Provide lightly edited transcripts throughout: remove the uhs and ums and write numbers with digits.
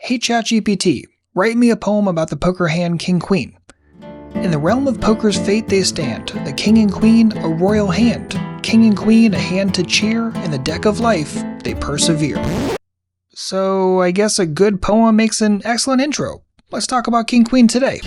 Hey ChatGPT, write me a poem about the poker hand King-Queen. In the realm of poker's fate they stand, the king and queen, a royal hand. King and queen, a hand to cheer, in the deck of life, they persevere. So I guess a good poem makes an excellent intro. Let's talk about King-Queen today.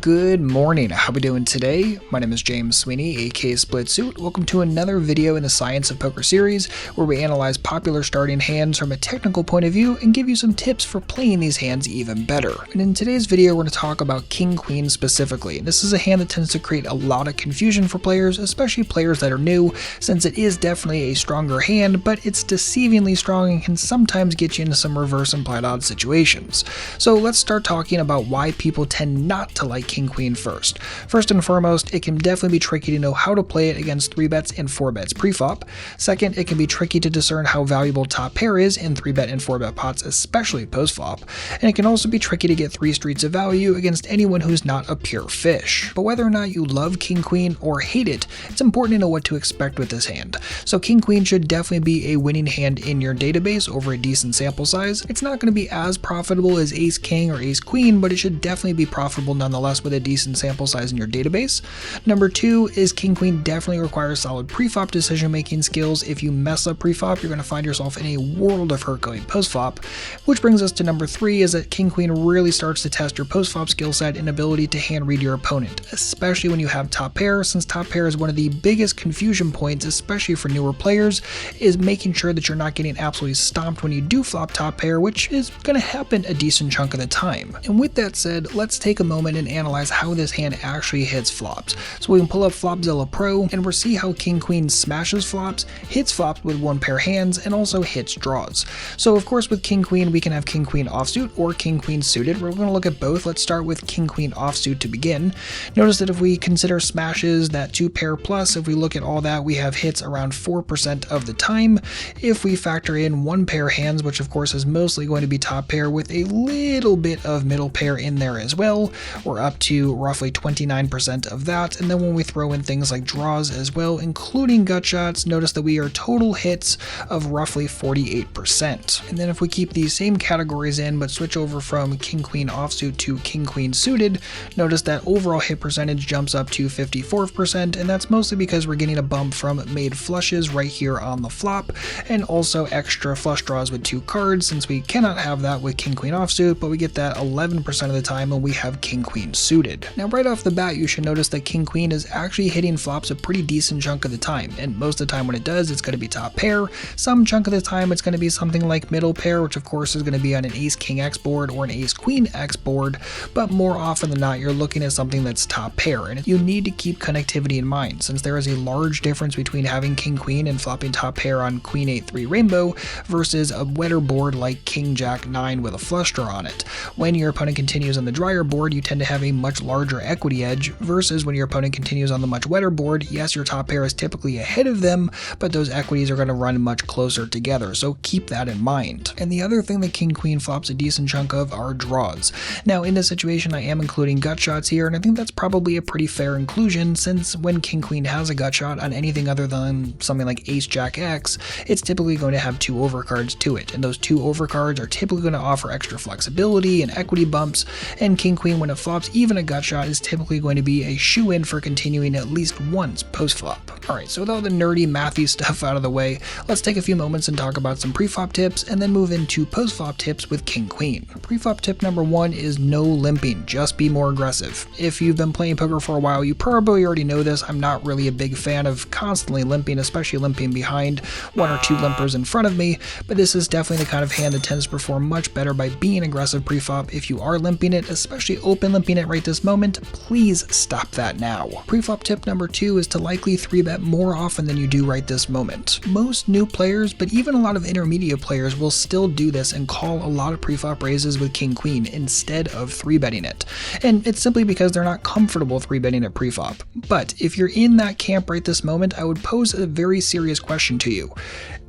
Good morning, how are we doing today? My name is James Sweeney, aka SplitSuit. Welcome to another video in the Science of Poker series, where we analyze popular starting hands from a technical point of view and give you some tips for playing these hands even better. And in today's video, we're going to talk about King-Queen specifically. This is a hand that tends to create a lot of confusion for players, especially players that are new, since it is definitely a stronger hand, but it's deceivingly strong and can sometimes get you into some reverse implied odds situations. So let's start talking about why people tend not to like King-Queen first. First and foremost, it can definitely be tricky to know how to play it against 3-bets and 4-bets preflop. Second, it can be tricky to discern how valuable top pair is in 3-bet and 4-bet pots, especially postflop. And it can also be tricky to get 3 streets of value against anyone who's not a pure fish. But whether or not you love King-Queen or hate it, it's important to know what to expect with this hand. So King-Queen should definitely be a winning hand in your database over a decent sample size. It's not going to be as profitable as Ace-King or Ace-Queen, but it should definitely be profitable nonetheless with a decent sample size in your database. Number 2 is King-Queen definitely requires solid preflop decision making skills. If you mess up preflop, you're going to find yourself in a world of hurt going postflop. Which brings us to number 3 is that King-Queen really starts to test your postflop skill set and ability to hand read your opponent, especially when you have top pair, since top pair is one of the biggest confusion points, especially for newer players, is making sure that you're not getting absolutely stomped when you do flop top pair, which is going to happen a decent chunk of the time. And with that said, let's take a moment and analyze how this hand actually hits flops. So we can pull up Flopzilla Pro and we'll see how King-Queen smashes flops, hits flops with 1-pair hands, and also hits draws. So of course with King-Queen we can have King-Queen offsuit or King-Queen suited. We're going to look at both. Let's start with King-Queen offsuit to begin. Notice that if we consider smashes, that 2-pair plus, if we look at all that, we have hits around 4% of the time. If we factor in 1-pair hands, which of course is mostly going to be top pair with a little bit of middle pair in there as well, we're up to roughly 29% of that. And then when we throw in things like draws as well, including gut shots, notice that we are total hits of roughly 48%. And then if we keep these same categories in but switch over from King-Queen offsuit to King-Queen suited, notice that overall hit percentage jumps up to 54%, and that's mostly because we're getting a bump from made flushes right here on the flop, and also extra flush draws with 2 cards, since we cannot have that with King-Queen offsuit, but we get that 11% of the time when we have King-Queen suited. Now right off the bat, you should notice that King-Queen is actually hitting flops a pretty decent chunk of the time, and most of the time when it does, it's going to be top pair. Some chunk of the time it's going to be something like middle pair, which of course is going to be on an Ace-King X board or an Ace-Queen X board, but more often than not you're looking at something that's top pair, and you need to keep connectivity in mind, since there is a large difference between having King-Queen and flopping top pair on Queen 8-3 Rainbow versus a wetter board like King-Jack 9 with a flush draw on it. When your opponent continues on the drier board, you tend to have a much larger equity edge, versus when your opponent continues on the much wetter board, yes, your top pair is typically ahead of them, but those equities are going to run much closer together, so keep that in mind. And the other thing that King-Queen flops a decent chunk of are draws. Now in this situation I am including gut shots here, and I think that's probably a pretty fair inclusion, since when King-Queen has a gut shot on anything other than something like Ace-Jack X, it's typically going to have 2 overcards to it, and those 2 overcards are typically going to offer extra flexibility and equity bumps, and King-Queen, when it flops even a gut shot, is typically going to be a shoe-in for continuing at least once post-flop. Alright, so with all the nerdy mathy stuff out of the way, let's take a few moments and talk about some pre-flop tips and then move into post-flop tips with King-Queen. Pre-flop tip number 1 is no limping, just be more aggressive. If you've been playing poker for a while, you probably already know this. I'm not really a big fan of constantly limping, especially limping behind 1 or 2 limpers in front of me, but this is definitely the kind of hand that tends to perform much better by being aggressive pre-flop. If you are limping it, especially open limping it right this moment, please stop that now. Preflop tip number 2 is to likely 3-bet more often than you do right this moment. Most new players, but even a lot of intermediate players, will still do this and call a lot of preflop raises with King-Queen instead of 3-betting it. And it's simply because they're not comfortable 3-betting it preflop. But if you're in that camp right this moment, I would pose a very serious question to you.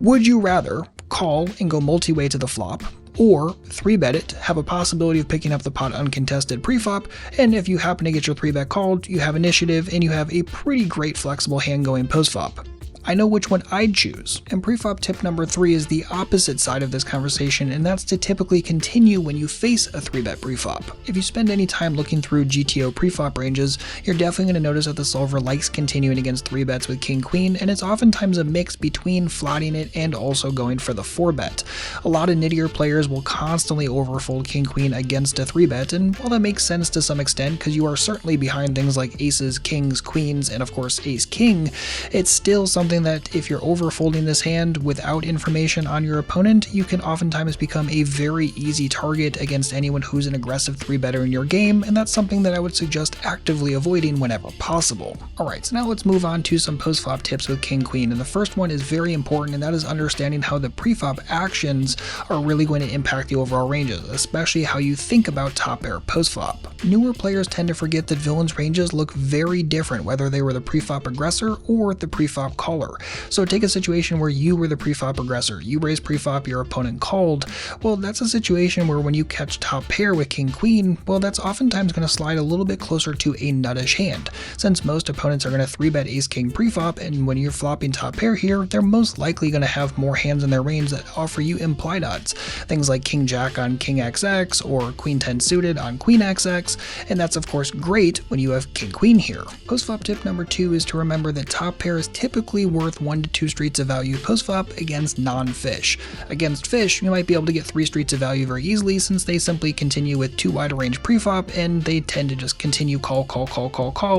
Would you rather call and go multi-way to the flop, or 3-bet it, have a possibility of picking up the pot uncontested preflop, and if you happen to get your 3-bet called, you have initiative and you have a pretty great flexible hand going postflop? I know which one I'd choose. And preflop tip number 3 is the opposite side of this conversation, and that's to typically continue when you face a 3-bet preflop. If you spend any time looking through GTO preflop ranges, you're definitely going to notice that the solver likes continuing against 3-bets with king-queen, and it's oftentimes a mix between flatting it and also going for the 4-bet. A lot of nittier players will constantly overfold king-queen against a 3-bet, and while that makes sense to some extent because you are certainly behind things like aces, kings, queens, and of course ace-king, it's still something that if you're overfolding this hand without information on your opponent, you can oftentimes become a very easy target against anyone who's an aggressive 3-better in your game, and that's something that I would suggest actively avoiding whenever possible. Alright, so now let's move on to some post-flop tips with king-queen, and the first one is very important, and that is understanding how the preflop actions are really going to impact the overall ranges, especially how you think about top pair post-flop. Newer players tend to forget that villains' ranges look very different whether they were the preflop aggressor or the preflop caller. So take a situation where you were the preflop aggressor, you raised preflop, your opponent called. Well, that's a situation where when you catch top pair with king-queen, well, that's oftentimes going to slide a little bit closer to a nuttish hand, since most opponents are going to 3-bet ace-king preflop, and when you're flopping top pair here, they're most likely going to have more hands in their range that offer you implied odds. Things like king-jack on king-xx or queen-10 suited on queen-xx, and that's of course great when you have king-queen here. Post-flop tip number 2 is to remember that top pair is typically worth 1 to 2 streets of value post-flop against non-fish. Against fish, you might be able to get 3 streets of value very easily since they simply continue with too wide a range preflop, and they tend to just continue call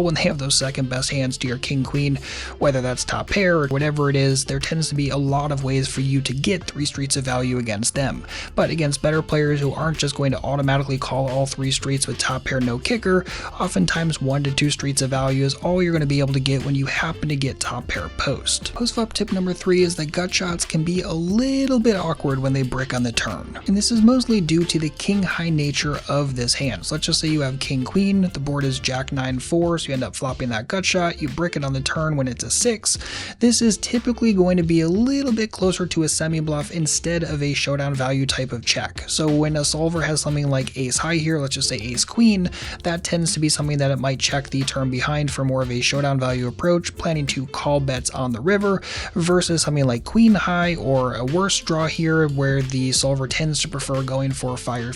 when they have those second best hands to your king-queen, whether that's top pair or whatever it is. There tends to be a lot of ways for you to get 3 streets of value against them. But against better players who aren't just going to automatically call all 3 streets with top pair no kicker, oftentimes 1 to 2 streets of value is all you're going to be able to get when you happen to get top pair post. Post-flop tip number 3 is that gut shots can be a little bit awkward when they brick on the turn. And this is mostly due to the king-high nature of this hand. So let's just say you have king-queen, the board is jack-9-4, so you end up flopping that gut shot, you brick it on the turn when it's a 6. This is typically going to be a little bit closer to a semi-bluff instead of a showdown value type of check. So when a solver has something like ace-high here, let's just say ace-queen, that tends to be something that it might check the turn behind for more of a showdown value approach, planning to call bets on the river, versus something like queen-high or a worse draw here where the solver tends to prefer going for fire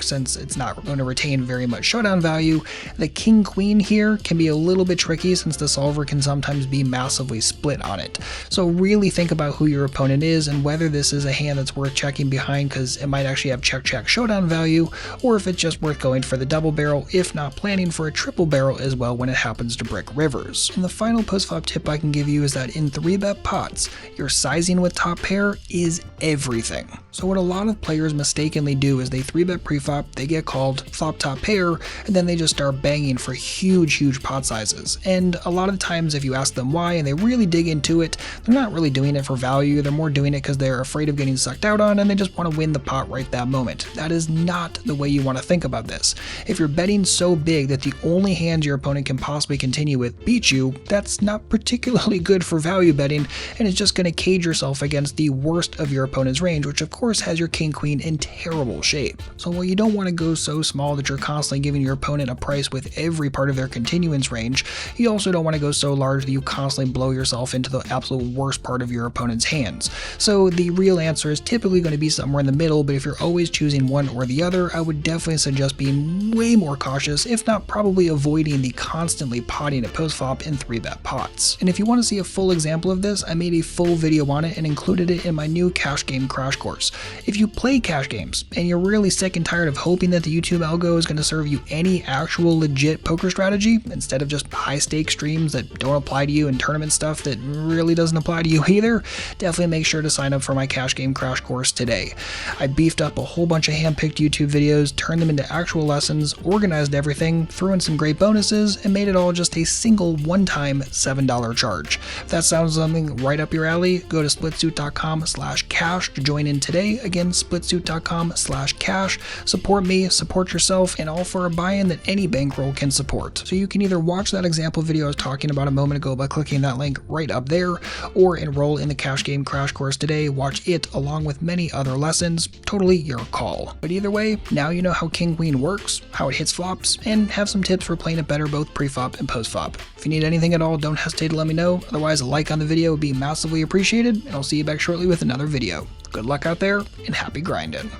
since it's not going to retain very much showdown value. The king-queen here can be a little bit tricky since the solver can sometimes be massively split on it. So really think about who your opponent is and whether this is a hand that's worth checking behind because it might actually have check showdown value, or if it's just worth going for the double barrel, if not planning for a triple barrel as well when it happens to brick rivers. And the final post-flop tip I can give you is that in 3-bet pots, your sizing with top pair is everything. So what a lot of players mistakenly do is they 3-bet preflop, they get called, flop top pair, and then they just start banging for huge pot sizes. And a lot of times if you ask them why and they really dig into it, they're not really doing it for value, they're more doing it because they're afraid of getting sucked out on and they just want to win the pot right that moment. That is not the way you want to think about this. If you're betting so big that the only hands your opponent can possibly continue with beat you, that's not particularly good for value betting, and it's just going to cage yourself against the worst of your opponent's range, which of course has your king-queen in terrible shape. So while you don't want to go so small that you're constantly giving your opponent a price with every part of their continuance range, you also don't want to go so large that you constantly blow yourself into the absolute worst part of your opponent's hands. So the real answer is typically going to be somewhere in the middle, but if you're always choosing one or the other, I would definitely suggest being way more cautious, if not probably avoiding the constantly potting at post-flop in 3-bet pots. And if you want to see a full example of this, I made a full video on it and included it in my new cash game crash course. If you play cash games and you're really sick and tired of hoping that the YouTube algo is going to serve you any actual legit poker strategy instead of just high stake streams that don't apply to you and tournament stuff that really doesn't apply to you either, definitely make sure to sign up for my cash game crash course today. I beefed up a whole bunch of hand-picked YouTube videos, turned them into actual lessons, organized everything, threw in some great bonuses, and made it all just a single one-time $7 charge. If that sounds something right up your alley, go to splitsuit.com/cash to join in today. Again, splitsuit.com/cash. Support me, support yourself, and all for a buy-in that any bankroll can support. So you can either watch that example video I was talking about a moment ago by clicking that link right up there, or enroll in the cash game crash course today, watch it along with many other lessons, totally your call. But either way, now you know how king-queen works, how it hits flops, and have some tips for playing it better both pre-flop and post-flop. If you need anything at all, don't hesitate to let me know. Otherwise, like on the video would be massively appreciated, and I'll see you back shortly with another video. Good luck out there, and happy grinding.